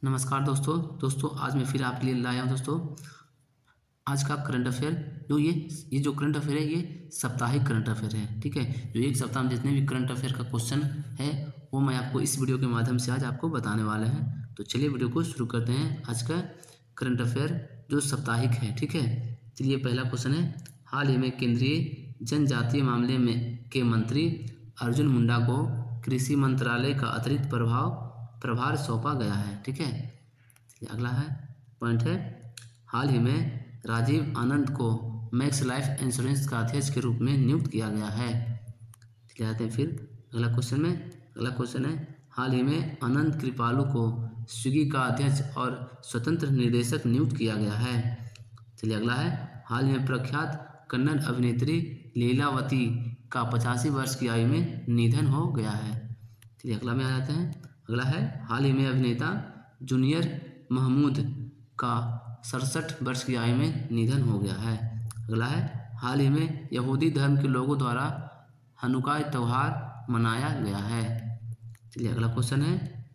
नमस्कार दोस्तों आज मैं फिर आपके लिए लाया हूँ दोस्तों। आज का करंट अफेयर जो ये जो करंट अफेयर है ये साप्ताहिक करंट अफेयर है। ठीक है, जो एक सप्ताह में जितने भी करंट अफेयर का क्वेश्चन है वो मैं आपको इस वीडियो के माध्यम से आज आपको बताने वाले हैं। तो चलिए वीडियो को शुरू करते हैं। आज का करंट अफेयर जो साप्ताहिक है, ठीक है। चलिए पहला क्वेश्चन है, हाल ही में केंद्रीय जनजातीय मामले में के मंत्री अर्जुन मुंडा को कृषि मंत्रालय का अतिरिक्त प्रभार सौंपा गया है। ठीक है, अगला है पॉइंट है, हाल ही में राजीव आनंद को मैक्स लाइफ इंश्योरेंस का अध्यक्ष के रूप में नियुक्त किया गया है। चलिए आते हैं फिर अगला क्वेश्चन में। अगला क्वेश्चन है, हाल ही में अनंत कृपालु को स्विगी का अध्यक्ष और स्वतंत्र निर्देशक नियुक्त किया गया है। चलिए अगला है, हाल ही में प्रख्यात कन्नड़ अभिनेत्री लीलावती का 85 वर्ष की आयु में निधन हो गया है। चलिए अगला में आ जाते हैं। अगला है, हाल ही में अभिनेता जूनियर महमूद का 67 वर्ष की आयु में निधन हो गया है। अगला है, हाल ही में यहूदी धर्म के लोगों द्वारा हनुका त्यौहार मनाया गया है। चलिए अगला क्वेश्चन है,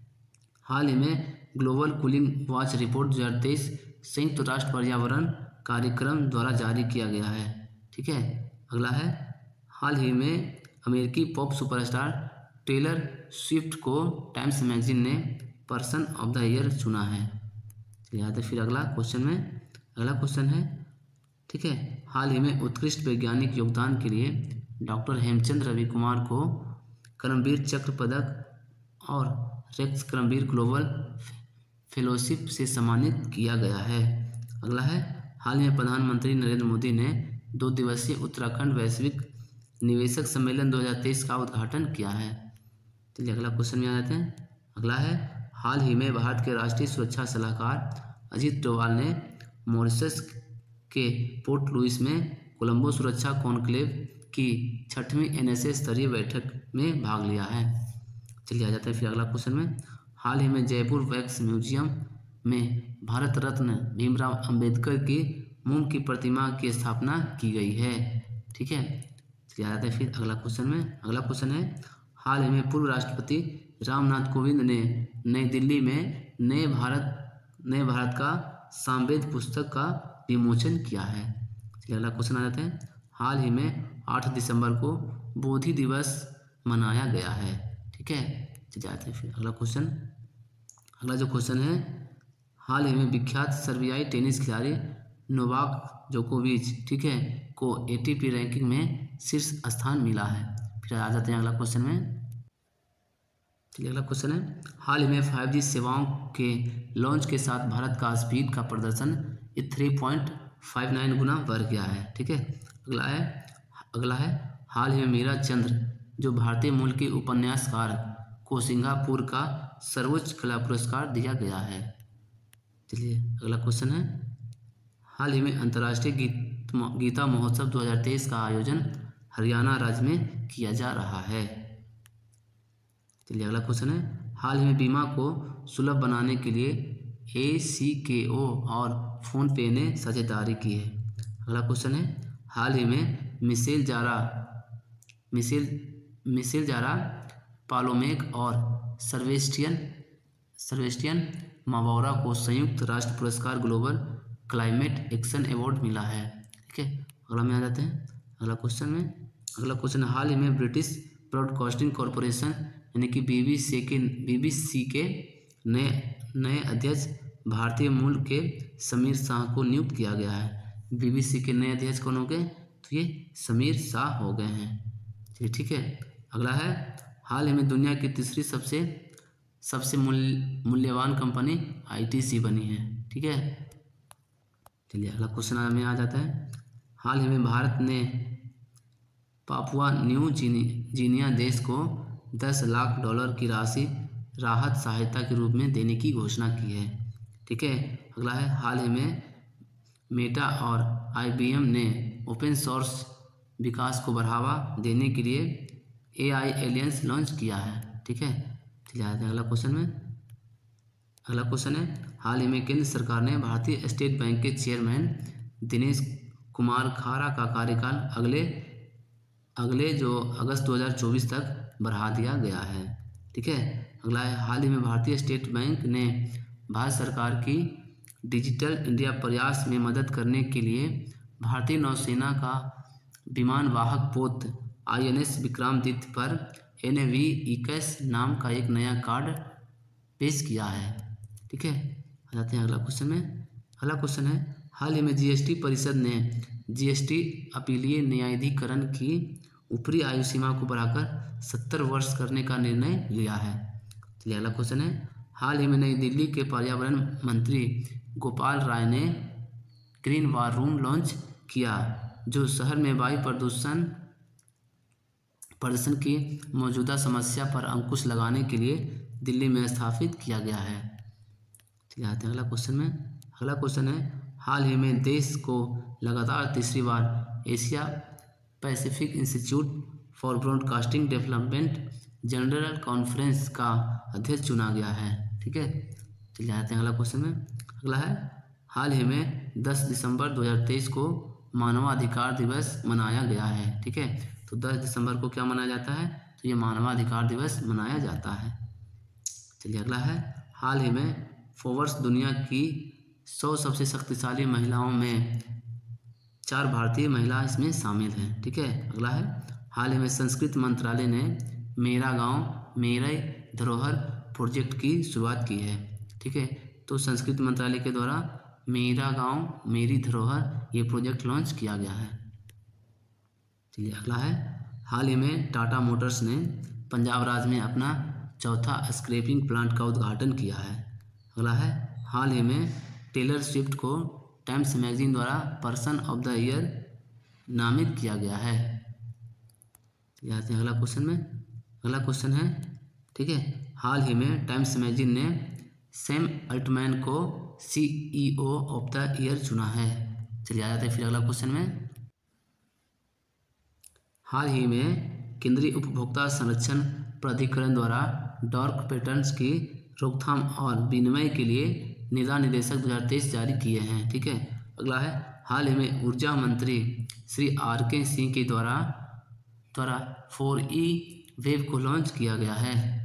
हाल ही में ग्लोबल कूलिंग वॉच रिपोर्ट 2023 संयुक्त राष्ट्र पर्यावरण कार्यक्रम द्वारा जारी किया गया है। ठीक है, अगला है, हाल ही में अमेरिकी पॉप सुपरस्टार टेलर स्विफ्ट को टाइम्स मैगजीन ने पर्सन ऑफ द ईयर चुना है। चलिए आते फिर अगला क्वेश्चन में। अगला क्वेश्चन है, ठीक है, हाल ही में उत्कृष्ट वैज्ञानिक योगदान के लिए डॉक्टर हेमचंद रवि कुमार को कर्मवीर चक्र पदक और रेक्स कर्मवीर ग्लोबल फेलोशिप से सम्मानित किया गया है। अगला है, हाल ही में प्रधानमंत्री नरेंद्र मोदी ने 2 दिवसीय उत्तराखंड वैश्विक निवेशक सम्मेलन 2023 का उद्घाटन किया है। चलिए अगला क्वेश्चन में आ जाते हैं। अगला है, हाल ही में भारत के राष्ट्रीय सुरक्षा सलाहकार अजीत डोभाल ने मॉरिशस के पोर्ट लुइस में कोलंबो सुरक्षा कॉन्क्लेव की 6वीं NSA स्तरीय बैठक में भाग लिया है। चलिए आ जाते हैं फिर अगला क्वेश्चन में। हाल ही में जयपुर वैक्स म्यूजियम में भारत रत्न भीमराव अंबेडकर की मोम की प्रतिमा की स्थापना की गई है। ठीक है, चलिए आ जाते हैं फिर अगला क्वेश्चन में। अगला क्वेश्चन है, हाल ही में पूर्व राष्ट्रपति रामनाथ कोविंद ने नई दिल्ली में नए भारत का सामवेद पुस्तक का विमोचन किया है। चलिए अगला क्वेश्चन आ जाते हैं, हाल ही में 8 दिसंबर को बोधि दिवस मनाया गया है। ठीक है, चलिए आते हैं फिर अगला क्वेश्चन। अगला जो क्वेश्चन है, हाल ही में विख्यात सर्बियाई टेनिस खिलाड़ी नोवाक जोकोविच, ठीक है, को ATP रैंकिंग में शीर्ष स्थान मिला है। फिर आ जाते हैं अगला क्वेश्चन में। चलिए अगला क्वेश्चन है, हाल ही में 5G सेवाओं के लॉन्च के साथ भारत का स्पीड का प्रदर्शन 3.59 गुना बढ़ गया है। ठीक है, अगला है, हाल ही में मीरा चंद्र जो भारतीय मूल के उपन्यासकार को सिंगापुर का सर्वोच्च कला पुरस्कार दिया गया है। चलिए अगला क्वेश्चन है, हाल ही में अंतर्राष्ट्रीय गीता महोत्सव 2023 का आयोजन हरियाणा राज्य में किया जा रहा है। चलिए अगला क्वेश्चन है, हाल ही में बीमा को सुलभ बनाने के लिए ACKO और फोनपे ने साझेदारी की है। अगला क्वेश्चन है, हाल ही में मिशेल जारा पालोमेक और सर्वेस्टियन मावोरा को संयुक्त राष्ट्र पुरस्कार ग्लोबल क्लाइमेट एक्शन अवार्ड मिला है। ठीक है, अगला में आ जाते हैं अगला क्वेश्चन में। अगला क्वेश्चन, हाल ही में ब्रिटिश ब्रॉडकास्टिंग कॉरपोरेशन यानी कि BBC के नए अध्यक्ष भारतीय मूल के समीर शाह को नियुक्त किया गया है। BBC के नए अध्यक्ष कौन हो गए? तो ये समीर शाह हो गए हैं। चलिए ठीक है, अगला है, हाल ही में दुनिया की तीसरी सबसे मूल्यवान कंपनी ITC बनी है। ठीक है, चलिए अगला क्वेश्चन में आ जाता है, हाल ही में भारत ने पापुआ न्यू गिनिया देश को $10 लाख की राशि राहत सहायता के रूप में देने की घोषणा की है। ठीक है, अगला है, हाल ही में मेटा और IBM ने ओपन सोर्स विकास को बढ़ावा देने के लिए AI एलियंस लॉन्च किया है। ठीक है, चलिए आते हैं अगला क्वेश्चन में। अगला क्वेश्चन है, हाल ही में केंद्र सरकार ने भारतीय स्टेट बैंक के चेयरमैन दिनेश कुमार खारा का कार्यकाल अगले जो अगस्त 2024 तक बढ़ा दिया गया है। ठीक है, अगला है, हाल ही में भारतीय स्टेट बैंक ने भारत सरकार की डिजिटल इंडिया प्रयास में मदद करने के लिए भारतीय नौसेना का विमान वाहक पोत INS विक्रमादित्य पर NAV-21 नाम का एक नया कार्ड पेश किया है। ठीक है, आ जाते हैं अगला क्वेश्चन में। अगला क्वेश्चन है, हाल ही में GST परिषद ने GST अपीलीय न्यायाधिकरण की ऊपरी आयु सीमा को बढ़ाकर 70 वर्ष करने का निर्णय लिया है। चलिए अगला क्वेश्चन है, हाल ही में नई दिल्ली के पर्यावरण मंत्री गोपाल राय ने ग्रीन वार रूम लॉन्च किया, जो शहर में वायु प्रदूषण की मौजूदा समस्या पर अंकुश लगाने के लिए दिल्ली में स्थापित किया गया है। चलिए आते हैं अगला क्वेश्चन में। अगला क्वेश्चन है, हाल ही में देश को लगातार तीसरी बार Asia Pacific Institute for Broadcasting Development General Conference का अध्यक्ष चुना गया है। ठीक है, चलिए आते हैं अगला क्वेश्चन में। अगला है, हाल ही में 10 दिसंबर 2023 को मानवाधिकार दिवस मनाया गया है। ठीक है, तो 10 दिसंबर को क्या मनाया जाता है, तो ये मानवाधिकार दिवस मनाया जाता है। चलिए अगला है, हाल ही में फोर्ब्स दुनिया की 100 सबसे शक्तिशाली महिलाओं में 4 भारतीय महिला इसमें शामिल हैं। ठीक है, अगला है, हाल ही में संस्कृति मंत्रालय ने मेरा गांव मेरे धरोहर प्रोजेक्ट की शुरुआत की है। ठीक है, तो संस्कृति मंत्रालय के द्वारा मेरा गांव मेरी धरोहर ये प्रोजेक्ट लॉन्च किया गया है। चलिए अगला है, हाल ही में टाटा मोटर्स ने पंजाब राज्य में अपना चौथा स्क्रैपिंग प्लांट का उद्घाटन किया है। अगला है, हाल ही में टेलर स्विफ्ट को टाइम्स मैगजीन द्वारा पर्सन ऑफ द ईयर नामित किया गया है। आते हैं अगला क्वेश्चन में। अगला क्वेश्चन है, ठीक है, हाल ही में टाइम्स मैगजीन ने सैम अल्टमैन को CEO ऑफ द ईयर चुना है। चलिए आ जाते हैं फिर अगला क्वेश्चन में। हाल ही में केंद्रीय उपभोक्ता संरक्षण प्राधिकरण द्वारा डार्क पैटर्न्स की रोकथाम और विनिमय के लिए निदा निर्देशक 2023 जारी किए हैं। ठीक है, अगला है, हाल ही में ऊर्जा मंत्री श्री RK सिंह के द्वारा 4E वेब को लॉन्च किया गया है।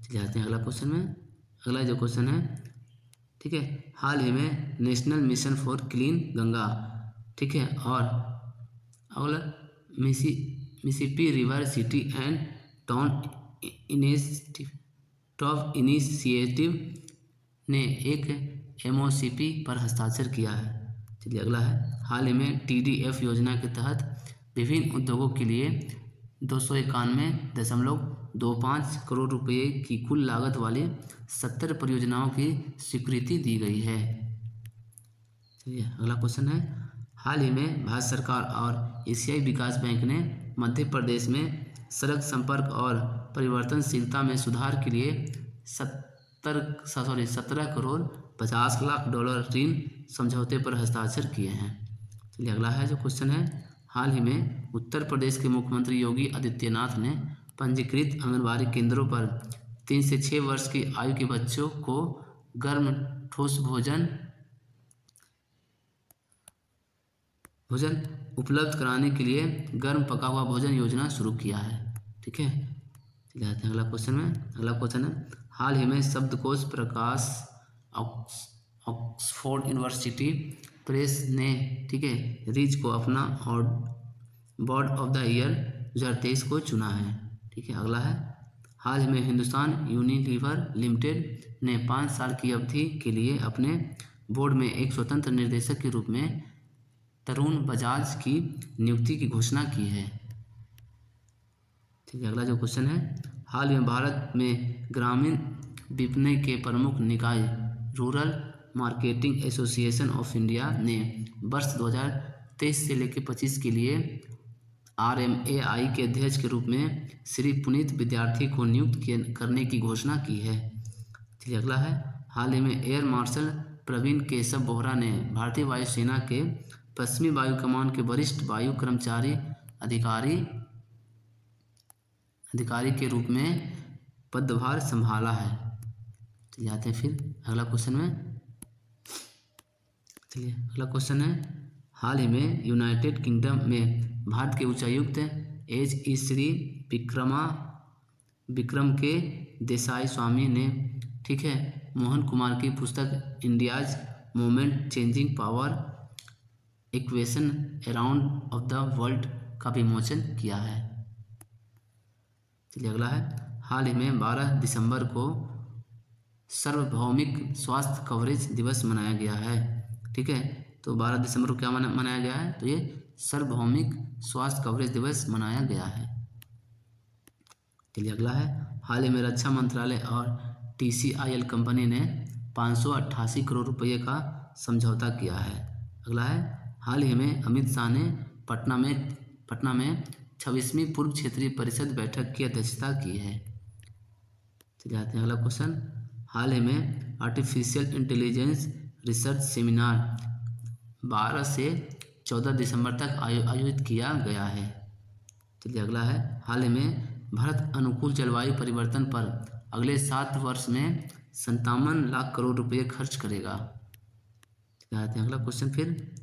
चलिए आते हैं अगला क्वेश्चन में। अगला जो क्वेश्चन है, ठीक है, हाल ही में national mission for clean Ganga, ठीक है, और अगला Mississippi river city and town initiative ने एक MOCP पर हस्ताक्षर किया है। चलिए अगला है, हाल ही में TDF योजना के तहत विभिन्न उद्योगों के लिए 291.25 करोड़ रुपये की कुल लागत वाली 70 परियोजनाओं की स्वीकृति दी गई है। चलिए अगला क्वेश्चन है, हाल ही में भारत सरकार और एशियाई विकास बैंक ने मध्य प्रदेश में सड़क संपर्क और परिवर्तनशीलता में सुधार के लिए 17 करोड़ 50 लाख डॉलर ऋण समझौते पर हस्ताक्षर किए हैं। चलिए अगला है जो क्वेश्चन है, हाल ही में उत्तर प्रदेश के मुख्यमंत्री योगी आदित्यनाथ ने पंजीकृत आंगनबाड़ी केंद्रों पर 3 से 6 वर्ष की आयु के बच्चों को गर्म ठोस भोजन उपलब्ध कराने के लिए गर्म पका हुआ भोजन योजना शुरू किया है। ठीक है, चलिए आते हैं अगला क्वेश्चन में। अगला क्वेश्चन है, हाल ही में शब्दकोश प्रकाश ऑक्सफोर्ड यूनिवर्सिटी प्रेस ने, ठीक है, रीच को अपना बोर्ड ऑफ द ईयर 2023 को चुना है। ठीक है, अगला है, हाल ही में हिंदुस्तान यूनिलीवर लिमिटेड ने 5 साल की अवधि के लिए अपने बोर्ड में एक स्वतंत्र निर्देशक के रूप में तरुण बजाज की नियुक्ति की घोषणा की है। ठीक है, अगला जो क्वेश्चन है, हाल में भारत में ग्रामीण विपणन के प्रमुख निकाय rural marketing association of India ने वर्ष 2023 से लेकर 25 के लिए RMAI के अध्यक्ष के रूप में श्री पुनीत विद्यार्थी को नियुक्त करने की घोषणा की है। चलिए अगला है, हाल ही में एयर मार्शल प्रवीण केशव बोहरा ने भारतीय वायुसेना के पश्चिमी वायु कमान के वरिष्ठ वायु कर्मचारी अधिकारी के रूप में पदभार संभाला है। चलिए आते हैं फिर अगला क्वेश्चन में। चलिए अगला क्वेश्चन है, हाल ही में यूनाइटेड किंगडम में भारत के उच्चायुक्त HE श्री विक्रम के देसाई स्वामी ने ठीक है, मोहन कुमार की पुस्तक India's moment changing power equation around of the world का विमोचन किया है। चलिए अगला है, हाल ही में 12 दिसंबर को सार्वभौमिक स्वास्थ्य कवरेज दिवस मनाया गया है। ठीक है, तो 12 दिसंबर को क्या मनाया गया है, तो ये सार्वभौमिक स्वास्थ्य कवरेज दिवस मनाया गया है। चलिए अगला है, हाल ही में रक्षा मंत्रालय और TCIL कंपनी ने 588 करोड़ रुपये का समझौता किया है। अगला है, हाल ही में अमित शाह ने पटना में 26वीं पूर्व क्षेत्रीय परिषद बैठक की अध्यक्षता की है। चलिए आते हैं अगला क्वेश्चन, हाल ही में आर्टिफिशियल इंटेलिजेंस रिसर्च सेमिनार 12 से 14 दिसंबर तक आयोजित किया गया है। चलिए अगला है, हाल ही में भारत अनुकूल जलवायु परिवर्तन पर अगले 7 वर्ष में 57 लाख करोड़ रुपये खर्च करेगा। आते हैं अगला क्वेश्चन फिर,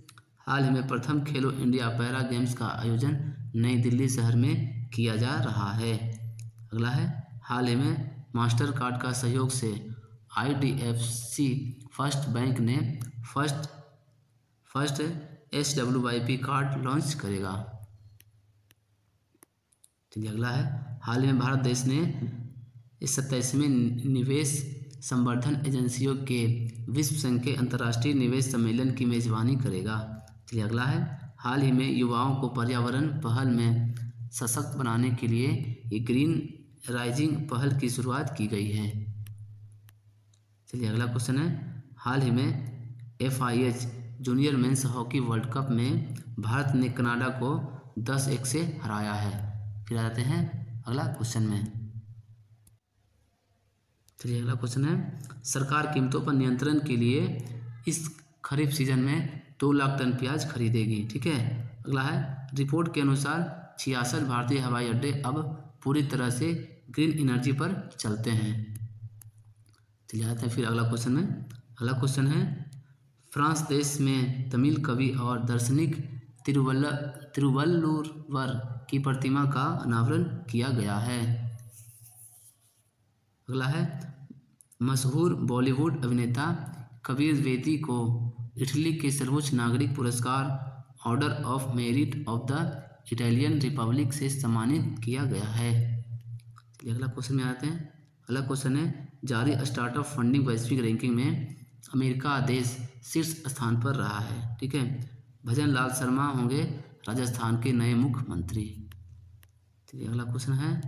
हाल ही में प्रथम खेलो इंडिया पैरा गेम्स का आयोजन नई दिल्ली शहर में किया जा रहा है। अगला है, हाल ही में मास्टर कार्ड का सहयोग से IDFC फर्स्ट बैंक ने फर्स्ट SWIP कार्ड लॉन्च करेगा। चलिए अगला है, हाल ही में भारत देश ने इस 27वें निवेश संवर्धन एजेंसियों के विश्व संघ के अंतर्राष्ट्रीय निवेश सम्मेलन की मेजबानी करेगा। चलिए अगला है, हाल ही में युवाओं को पर्यावरण पहल में सशक्त बनाने के लिए ये ग्रीन राइजिंग पहल की शुरुआत की गई है। चलिए अगला क्वेश्चन है, हाल ही में FIH junior men's hockey world cup में भारत ने कनाडा को 10-1 से हराया है। फिर आ जाते हैं अगला क्वेश्चन में। चलिए अगला क्वेश्चन है, सरकार कीमतों पर नियंत्रण के लिए इस खरीफ सीजन में 2 लाख टन प्याज खरीदेगी। ठीक है, अगला है, रिपोर्ट के अनुसार 66 भारतीय हवाई अड्डे अब पूरी तरह से ग्रीन एनर्जी पर चलते हैं। चलिए आते हैं फिर अगला क्वेश्चन में। अगला क्वेश्चन है, फ्रांस देश में तमिल कवि और दार्शनिक तिरुवल्लुवर की प्रतिमा का अनावरण किया गया है। अगला है, मशहूर बॉलीवुड अभिनेता कबीर द्विवेदी को इटली के सर्वोच्च नागरिक पुरस्कार order of merit of the Italian Republic से सम्मानित किया गया है। चलिए अगला क्वेश्चन में आते हैं। अगला क्वेश्चन है, जारी स्टार्टअप फंडिंग वैश्विक रैंकिंग में अमेरिका देश शीर्ष स्थान पर रहा है। ठीक है, भजन लाल शर्मा होंगे राजस्थान के नए मुख्यमंत्री। चलिए अगला क्वेश्चन है,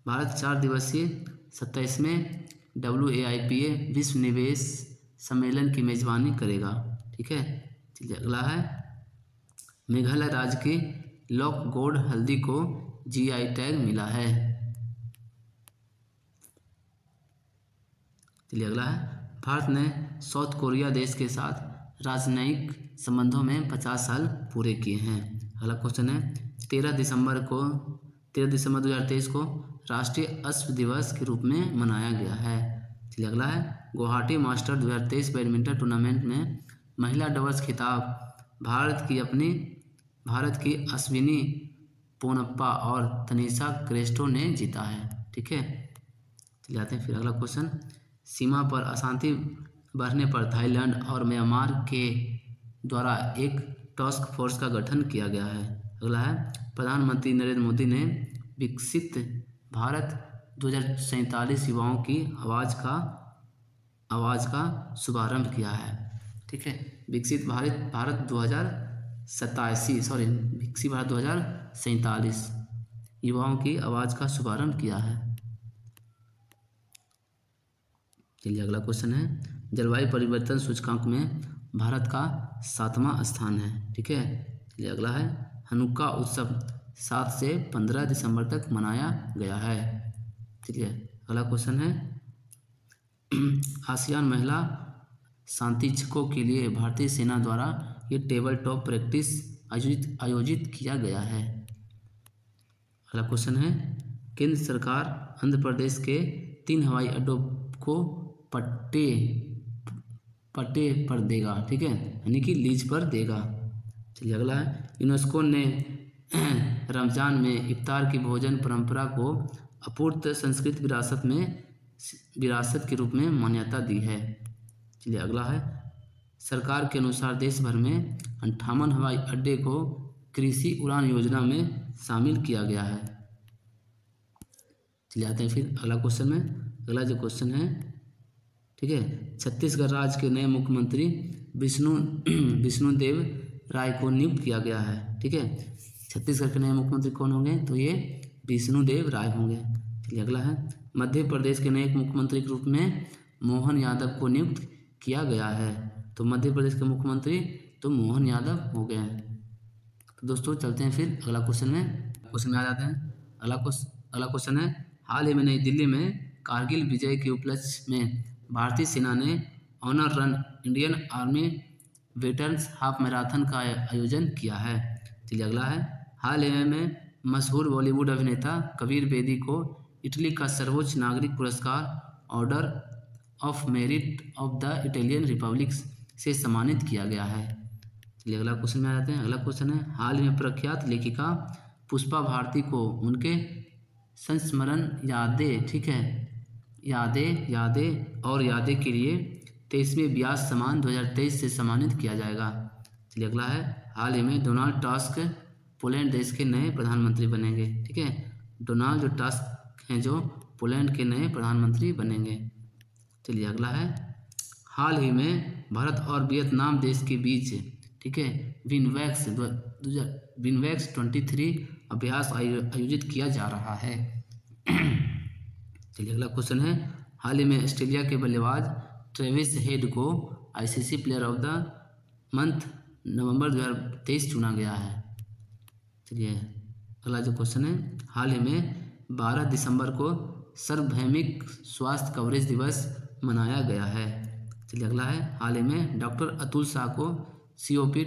भारत 4 दिवसीय 27वें WAIPA विश्व निवेश सम्मेलन की मेजबानी करेगा। ठीक है, चलिए अगला है, मेघालय राज्य की लॉक गोड हल्दी को GI टैग मिला है। चलिए अगला है, भारत ने साउथ कोरिया देश के साथ राजनयिक संबंधों में 50 साल पूरे किए हैं। अगला क्वेश्चन है, 13 दिसंबर 2023 को राष्ट्रीय अश्व दिवस के रूप में मनाया गया है। चलिए अगला है, गुवाहाटी मास्टर 2023 बैडमिंटन टूर्नामेंट में महिला डबल्स खिताब भारत की अश्विनी पोनप्पा और तनिषा क्रेस्टो ने जीता है। ठीक है, चलिए आते हैं फिर अगला क्वेश्चन, सीमा पर अशांति बढ़ने पर थाईलैंड और म्यांमार के द्वारा एक टास्क फोर्स का गठन किया गया है। अगला है, प्रधानमंत्री नरेंद्र मोदी ने विकसित भारत 2047 युवाओं की आवाज़ का शुभारंभ किया है। ठीक है, विकसित भारत 2047 युवाओं की आवाज़ का शुभारंभ किया है। चलिए अगला क्वेश्चन है, जलवायु परिवर्तन सूचकांक में भारत का 7वां स्थान है। ठीक है, चलिए अगला है, हनुक्का उत्सव 7 से 15 दिसंबर तक मनाया गया है। चलिए अगला क्वेश्चन है, आसियान महिला शांतिरक्षकों के लिए भारतीय सेना द्वारा ये टेबल टॉप प्रैक्टिस आयोजित किया गया है। अगला क्वेश्चन है, केंद्र सरकार आंध्र प्रदेश के 3 हवाई अड्डों को पट्टे पर देगा। ठीक है, यानी कि लीज पर देगा। चलिए अगला है, यूनेस्को ने रमज़ान में इफ्तार की भोजन परंपरा को अपूर्त संस्कृत विरासत विरासत के रूप में मान्यता दी है। चलिए अगला है, सरकार के अनुसार देश भर में 58 हवाई अड्डे को कृषि उड़ान योजना में शामिल किया गया है। चलिए आते हैं फिर अगला क्वेश्चन में। अगला जो क्वेश्चन है, ठीक है, छत्तीसगढ़ राज्य के नए मुख्यमंत्री विष्णुदेव राय को नियुक्त किया गया है। ठीक है, छत्तीसगढ़ के नए मुख्यमंत्री कौन होंगे? तो ये विष्णुदेव राय होंगे। चलिए अगला है, मध्य प्रदेश के नए मुख्यमंत्री के रूप में मोहन यादव को नियुक्त किया गया है। तो मध्य प्रदेश के मुख्यमंत्री तो मोहन यादव हो गए हैं। तो दोस्तों चलते हैं फिर अगला क्वेश्चन में आ जाते हैं। अगला क्वेश्चन है, हाल ही में नई दिल्ली में कारगिल विजय के उपलक्ष्य में भारतीय सेना ने honour run Indian army veterans half marathon का आयोजन किया है। चलिए अगला है, हाल ही में मशहूर बॉलीवुड अभिनेता कबीर बेदी को इटली का सर्वोच्च नागरिक पुरस्कार order of merit of the Italian Republic से सम्मानित किया गया है। चलिए अगला क्वेश्चन में आ जाते हैं। अगला क्वेश्चन है, हाल ही में प्रख्यात लेखिका पुष्पा भारती को उनके संस्मरण यादें, ठीक है, यादें के लिए 23वें व्यास सम्मान 2023 से सम्मानित किया जाएगा। चलिए अगला है, हाल ही में डोनाल्ड टस्क पोलैंड देश के नए प्रधानमंत्री बनेंगे। ठीक है, डोनाल्ड टस्क हैं जो पोलैंड के नए प्रधानमंत्री बनेंगे। चलिए अगला है, हाल ही में भारत और वियतनाम देश के बीच, ठीक है, विनवैक्स 23 अभ्यास आयोजित किया जा रहा है। चलिए अगला क्वेश्चन है, हाल ही में ऑस्ट्रेलिया के बल्लेबाज ट्रेविस हेड को ICC player of the month नवंबर 2023 चुना गया है। चलिए अगला जो क्वेश्चन है, हाल ही में 12 दिसंबर को सार्वभौमिक स्वास्थ्य कवरेज दिवस मनाया गया है। चलिए अगला है, हाल ही में डॉक्टर अतुल शाह को COP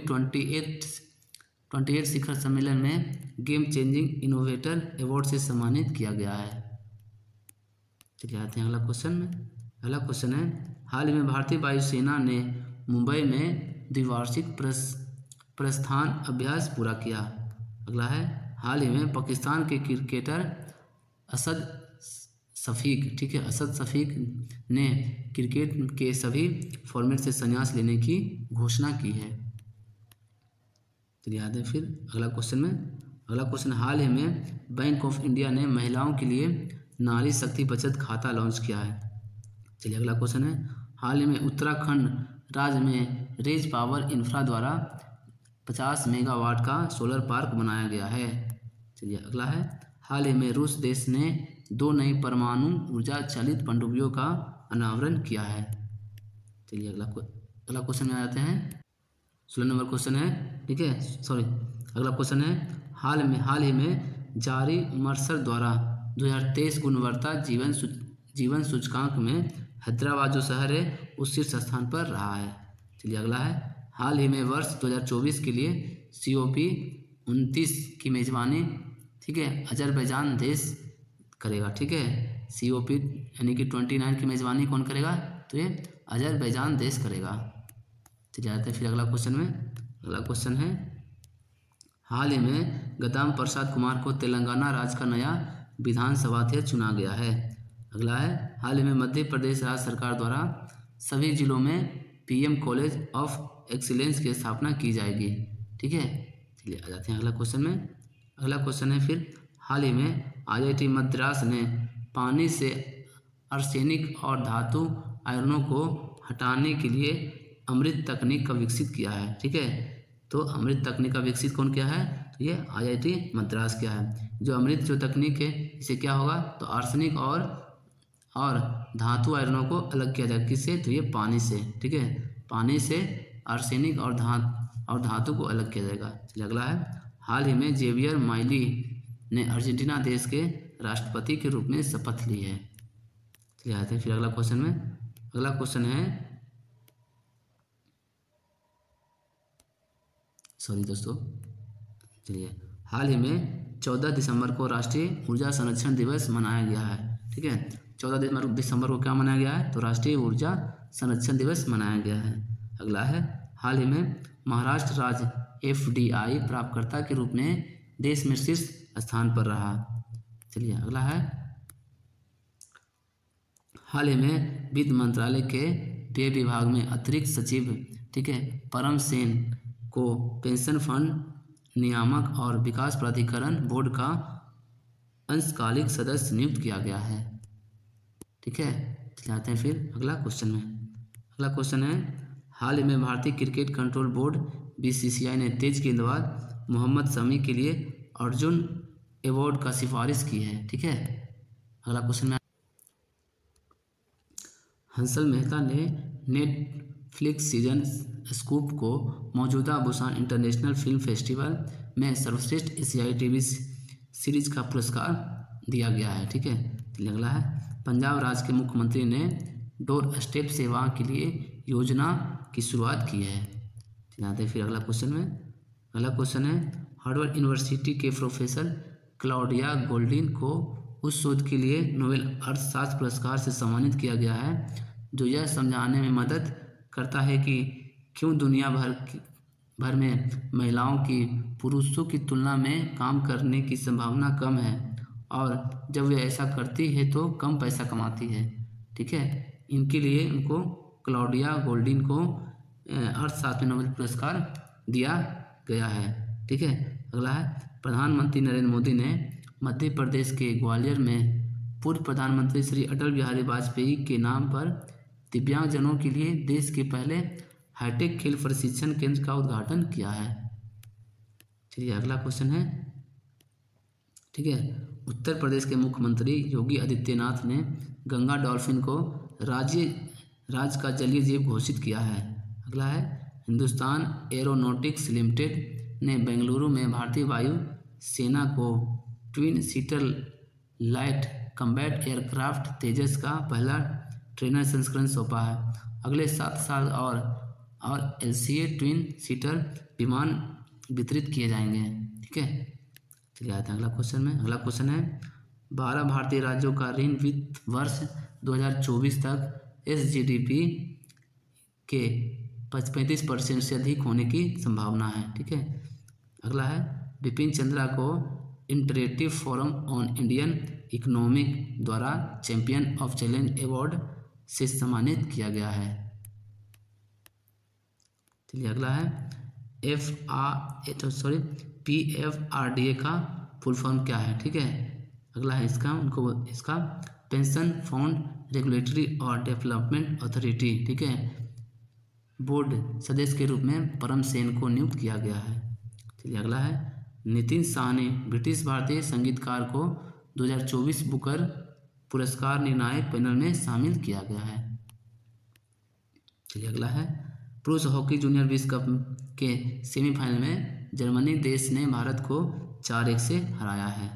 28 शिखर सम्मेलन में गेम चेंजिंग इनोवेटर अवार्ड से सम्मानित किया गया है। चलिए आते हैं अगला क्वेश्चन में। अगला क्वेश्चन है, हाल ही में भारतीय वायुसेना ने मुंबई में द्विवार्षिक प्रस्थान अभ्यास पूरा किया। अगला है, हाल ही में पाकिस्तान के क्रिकेटर असद शफीक, ठीक है, असद शफीक ने क्रिकेट के सभी फॉर्मेट से संन्यास लेने की घोषणा की है। चलिए आते हैं फिर अगला क्वेश्चन में। अगला क्वेश्चन, हाल ही में बैंक ऑफ इंडिया ने महिलाओं के लिए नारी शक्ति बचत खाता लॉन्च किया है। चलिए अगला क्वेश्चन है, हाल ही में उत्तराखंड राज्य में रेज पावर इंफ्रा द्वारा 50 मेगावाट का सोलर पार्क बनाया गया है। चलिए अगला है, हाल ही में रूस देश ने 2 नई परमाणु ऊर्जा चालित पनडुब्बियों का अनावरण किया है। चलिए अगला क्वेश्चन में आ जाते हैं। 16 नंबर क्वेश्चन है, ठीक है, अगला क्वेश्चन है, हाल ही में जारी मर्सर द्वारा 2023 गुणवत्ता जीवन सूचकांक में हैदराबाद जो शहर है उस शीर्ष स्थान पर रहा है। चलिए अगला है, हाल ही में वर्ष 2024 के लिए COP 29 की मेजबानी, ठीक है, अजरबैजान देश करेगा। ठीक है, COP यानी कि 29 की मेजबानी कौन करेगा? तो ये अजरबैजान देश करेगा। चलिए आते हैं फिर अगला क्वेश्चन में। अगला क्वेश्चन है, हाल ही में गदाम प्रसाद कुमार को तेलंगाना राज्य का नया विधानसभा अध्यक्ष चुना गया है। अगला है, हाल ही में मध्य प्रदेश राज्य सरकार द्वारा सभी जिलों में PM कॉलेज ऑफ एक्सीलेंस की स्थापना की जाएगी। ठीक है, चलिए आ जाते हैं अगला क्वेश्चन में। अगला क्वेश्चन है फिर, हाल ही में IIT मद्रास ने पानी से आर्सेनिक और धातु आयरनों को हटाने के लिए अमृत तकनीक का विकसित किया है। ठीक है, तो अमृत तकनीक का विकसित कौन किया है? तो ये IIT मद्रास किया है। जो अमृत जो तकनीक है इसे क्या होगा? तो आर्सेनिक और धातु आयरनों को अलग किया जाएगा। किससे? तो ये पानी से। ठीक है, पानी से आर्सेनिक और धातु को अलग किया जाएगा। चलिए अगला है, हाल ही में जेवियर माइली ने अर्जेंटीना देश के राष्ट्रपति के रूप में शपथ ली है। चलिए आते हैं फिर अगला क्वेश्चन में। अगला क्वेश्चन है, चलिए, हाल ही में 14 दिसंबर को राष्ट्रीय ऊर्जा संरक्षण दिवस मनाया गया है। ठीक है, 14 दिसंबर को क्या मनाया गया है? तो राष्ट्रीय ऊर्जा संरक्षण दिवस मनाया गया है। अगला है, हाल ही में महाराष्ट्र राज्य FDI प्राप्तकर्ता के रूप में देश में शीर्ष स्थान पर रहा। चलिए अगला है, हाल ही में वित्त मंत्रालय के व्यय विभाग में अतिरिक्त सचिव, ठीक है, परम सेन को पेंशन फंड नियामक और विकास प्राधिकरण बोर्ड का अंशकालिक सदस्य नियुक्त किया गया है। ठीक है, चलाते हैं फिर अगला क्वेश्चन में। अगला क्वेश्चन है, हाल ही में भारतीय क्रिकेट कंट्रोल बोर्ड BCCI ने तेज गेंदबाज मोहम्मद शमी के लिए अर्जुन अवार्ड का सिफारिश की है। ठीक है, अगला क्वेश्चन में, हंसल मेहता ने नेटफ्लिक्स सीजन स्कूप को मौजूदा बुसान इंटरनेशनल फिल्म फेस्टिवल में सर्वश्रेष्ठ एशियाई टीवी सीरीज का पुरस्कार दिया गया है। ठीक है, अगला है, पंजाब राज्य के मुख्यमंत्री ने डोर स्टेप सेवा के लिए योजना की शुरुआत की है। चलाते फिर अगला क्वेश्चन में। अगला क्वेश्चन है, हार्वर्ड यूनिवर्सिटी के प्रोफेसर क्लाउडिया गोल्डिन को उस शोध के लिए नोबेल अर्थशास्त्र पुरस्कार से सम्मानित किया गया है जो यह समझाने में मदद करता है कि क्यों दुनिया भर में महिलाओं की पुरुषों की तुलना में काम करने की संभावना कम है और जब वे ऐसा करती है तो कम पैसा कमाती है। ठीक है, इनके लिए उनको क्लाउडिया गोल्डिन को अर्थशास्त्र में नोबेल पुरस्कार दिया गया है। ठीक है, अगला है, प्रधानमंत्री नरेंद्र मोदी ने मध्य प्रदेश के ग्वालियर में पूर्व प्रधानमंत्री श्री अटल बिहारी वाजपेयी के नाम पर दिव्यांगजनों के लिए देश के पहले हाईटेक खेल प्रशिक्षण केंद्र का उद्घाटन किया है। चलिए अगला क्वेश्चन है। ठीक है, उत्तर प्रदेश के मुख्यमंत्री योगी आदित्यनाथ ने गंगा डॉल्फिन को राज्य का जलीय जीव घोषित किया है। अगला है, हिंदुस्तान एरोनॉटिक्स लिमिटेड ने बेंगलुरु में भारतीय वायु सेना को twin seater light combat aircraft Tejas का पहला ट्रेनर संस्करण सौंपा है। अगले 7 साल और LCA ट्विन सीटर विमान वितरित किए जाएंगे। ठीक है, चलिए आते हैं अगला क्वेश्चन में। अगला क्वेश्चन है, 12 भारतीय राज्यों का ऋण वित्त वर्ष 2024 तक SGDP के 35% से अधिक होने की संभावना है। ठीक है, अगला है, बिपिन चंद्रा को interactive forum on Indian economic द्वारा चैंपियन ऑफ चैलेंज अवार्ड से सम्मानित किया गया है। चलिए अगला है, PFRDA का फुल फॉर्म क्या है। ठीक है, अगला है, इसका पेंशन फंड रेगुलेटरी और डेवलपमेंट अथॉरिटी, ठीक है, बोर्ड सदस्य के रूप में परम सेन को नियुक्त किया गया है। चलिए अगला है, नितिन शाह ने ब्रिटिश भारतीय संगीतकार को 2024 बुकर पुरस्कार निर्णायक पैनल में शामिल किया गया है। चलिए अगला है, पुरुष हॉकी जूनियर विश्व कप के सेमीफाइनल में जर्मनी देश ने भारत को 4-1 से हराया है।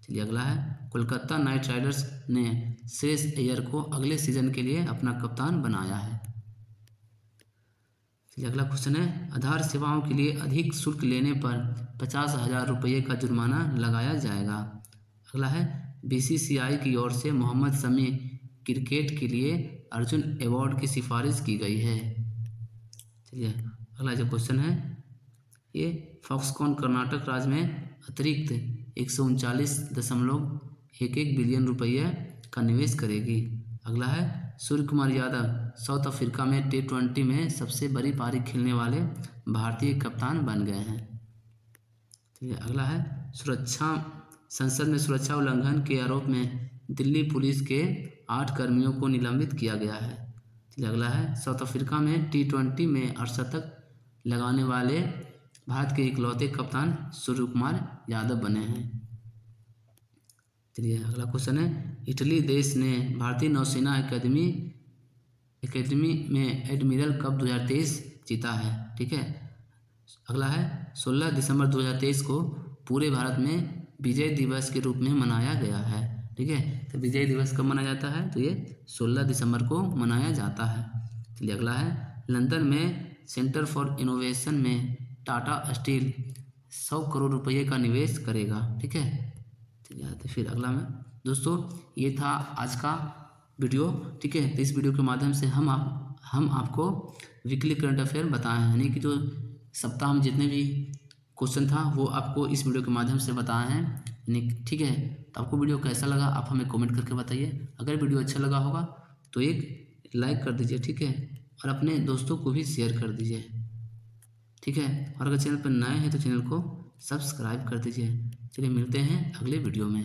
चलिए अगला है, कोलकाता नाइट राइडर्स ने श्रेयस अय्यर को अगले सीजन के लिए अपना कप्तान बनाया है। चलिए अगला क्वेश्चन है, आधार सेवाओं के लिए अधिक शुल्क लेने पर 50,000 रुपये का जुर्माना लगाया जाएगा। अगला है, BCCI की ओर से मोहम्मद शमी क्रिकेट के लिए अर्जुन अवार्ड की सिफारिश की गई है। चलिए अगला जो क्वेश्चन है, ये फॉक्सकॉन कर्नाटक राज्य में अतिरिक्त 139.11 बिलियन रुपये का निवेश करेगी। अगला है, सूर्य कुमार यादव साउथ अफ्रीका में T20 में सबसे बड़ी पारी खेलने वाले भारतीय कप्तान बन गए हैं। चलिए अगला है, संसद में सुरक्षा उल्लंघन के आरोप में दिल्ली पुलिस के 8 कर्मियों को निलंबित किया गया है। चलिए अगला है, साउथ अफ्रीका में T20 में अर्धशतक लगाने वाले भारत के इकलौते कप्तान सूर्य कुमार यादव बने हैं। चलिए अगला क्वेश्चन है, इटली देश ने भारतीय नौसेना एकेडमी में एडमिरल कप 2023 जीता है। ठीक है, अगला है, 16 दिसंबर 2023 को पूरे भारत में विजय दिवस के रूप में मनाया गया है। ठीक है, तो विजय दिवस कब मनाया जाता है, तो ये 16 दिसंबर को मनाया जाता है। चलिए अगला है, लंदन में सेंटर फॉर इनोवेशन में टाटा स्टील 100 करोड़ रुपये का निवेश करेगा। ठीक है, चलिए आते फिर अगला में। दोस्तों ये था आज का वीडियो। ठीक है, तो इस वीडियो के माध्यम से हम आपको वीकली करंट अफेयर बताए हैं, यानी कि जो सप्ताह में जितने भी क्वेश्चन था वो आपको इस वीडियो के माध्यम से बताए हैं। यानी ठीक है, तो आपको वीडियो कैसा लगा आप हमें कमेंट करके बताइए। अगर वीडियो अच्छा लगा होगा तो एक लाइक कर दीजिए, ठीक है, और अपने दोस्तों को भी शेयर कर दीजिए, ठीक है, और अगर चैनल पर नए हैं तो चैनल को सब्सक्राइब कर दीजिए। चलिए मिलते हैं अगले वीडियो में।